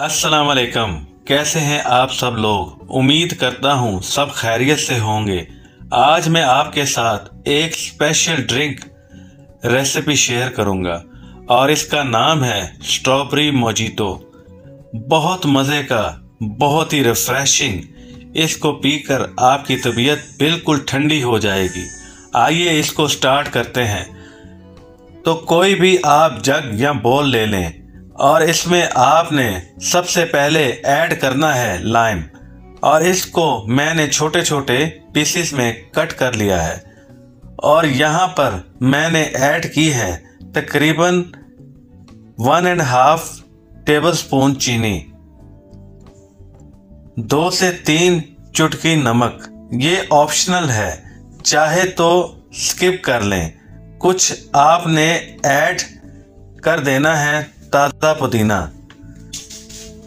अस्सलाम वालेकुम। कैसे हैं आप सब लोग? उम्मीद करता हूँ सब खैरियत से होंगे। आज मैं आपके साथ एक स्पेशल ड्रिंक रेसिपी शेयर करूँगा और इसका नाम है स्ट्रॉबेरी मोजितो। बहुत मज़े का, बहुत ही रिफ्रेशिंग। इसको पीकर आपकी तबीयत बिल्कुल ठंडी हो जाएगी। आइए इसको स्टार्ट करते हैं। तो कोई भी आप जग या बोल ले लें और इसमें आपने सबसे पहले ऐड करना है लाइम, और इसको मैंने छोटे छोटे पीसेस में कट कर लिया है। और यहाँ पर मैंने ऐड की है तकरीबन 1.5 टेबलस्पून चीनी, 2 से 3 चुटकी नमक। ये ऑप्शनल है, चाहे तो स्किप कर लें। कुछ आपने ऐड कर देना है ताज़ा पुदीना,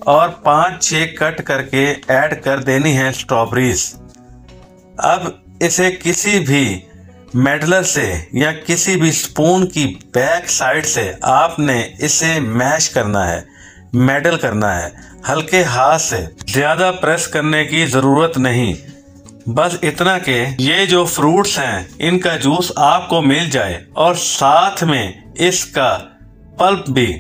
और 5-6 कट करके ऐड कर देनी है स्ट्रॉबेरीज। अब इसे किसी भी मेडलर से या किसी भी स्पून की बैक साइड से आपने इसे मैश करना है, मेडल करना है, हल्के हाथ से। ज़्यादा प्रेस करने की ज़रूरत नहीं, बस इतना कि ये जो फ्रूट्स हैं इनका जूस आपको मिल जाए और साथ में इसका पल्प भी।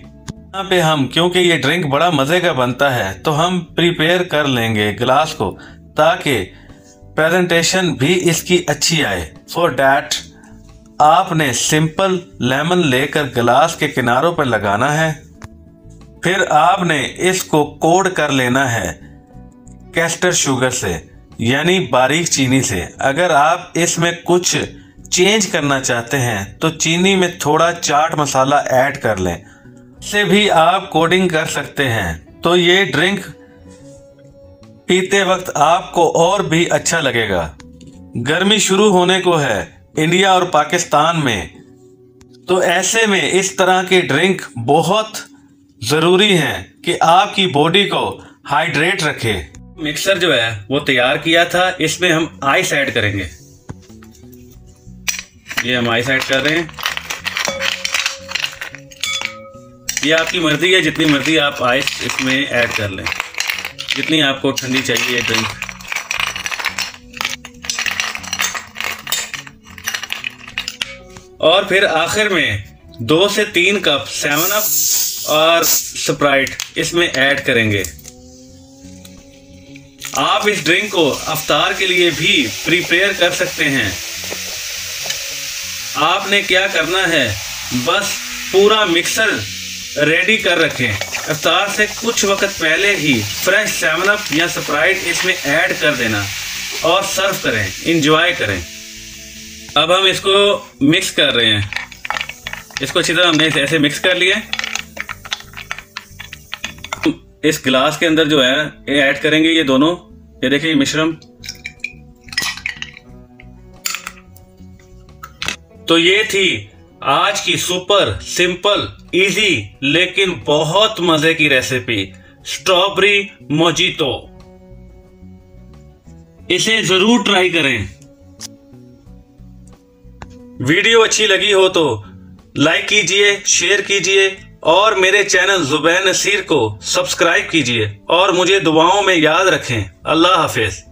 यहाँ पे हम, क्योंकि ये ड्रिंक बड़ा मज़े का बनता है, तो हम प्रिपेयर कर लेंगे गिलास को, ताकि प्रेजेंटेशन भी इसकी अच्छी आए। फॉर डैट आपने सिंपल लेमन लेकर गिलास के किनारों पर लगाना है। फिर आपने इसको कोड कर लेना है कैस्टर शुगर से, यानी बारीक चीनी से। अगर आप इसमें कुछ चेंज करना चाहते हैं तो चीनी में थोड़ा चाट मसाला ऐड कर लें, से भी आप कोडिंग कर सकते हैं। तो ये ड्रिंक पीते वक्त आपको और भी अच्छा लगेगा। गर्मी शुरू होने को है इंडिया और पाकिस्तान में, तो ऐसे में इस तरह के ड्रिंक बहुत ज़रूरी हैं कि आपकी बॉडी को हाइड्रेट रखे। मिक्सर जो है वो तैयार किया था, इसमें हम आइस ऐड करेंगे। ये हम आइस ऐड कर रहे हैं। ये आपकी मर्जी है, जितनी मर्जी आप आइस इसमें ऐड कर लें, जितनी आपको ठंडी चाहिए ड्रिंक। और फिर आखिर में 2 से 3 कप 7 अप और स्प्राइट इसमें ऐड करेंगे। आप इस ड्रिंक को अफ्तार के लिए भी प्रिपेयर कर सकते हैं। आपने क्या करना है, बस पूरा मिक्सर रेडी कर रखें। अफ्तार से कुछ वक्त पहले ही फ्रेश 7 अप या स्प्राइट इसमें ऐड कर देना और सर्व करें, इंजॉय करें। अब हम इसको मिक्स कर रहे हैं। इसको अच्छी तरह हमने ऐसे मिक्स कर लिया। इस गिलास के अंदर जो है ये ऐड करेंगे ये दोनों। ये देखिए मिश्रण। तो ये थी आज की सुपर सिंपल इजी लेकिन बहुत मजे की रेसिपी, स्ट्रॉबेरी मोजितो। इसे जरूर ट्राई करें। वीडियो अच्छी लगी हो तो लाइक कीजिए, शेयर कीजिए और मेरे चैनल ज़ुबैर नसीर को सब्सक्राइब कीजिए और मुझे दुआओं में याद रखें। अल्लाह हाफिज।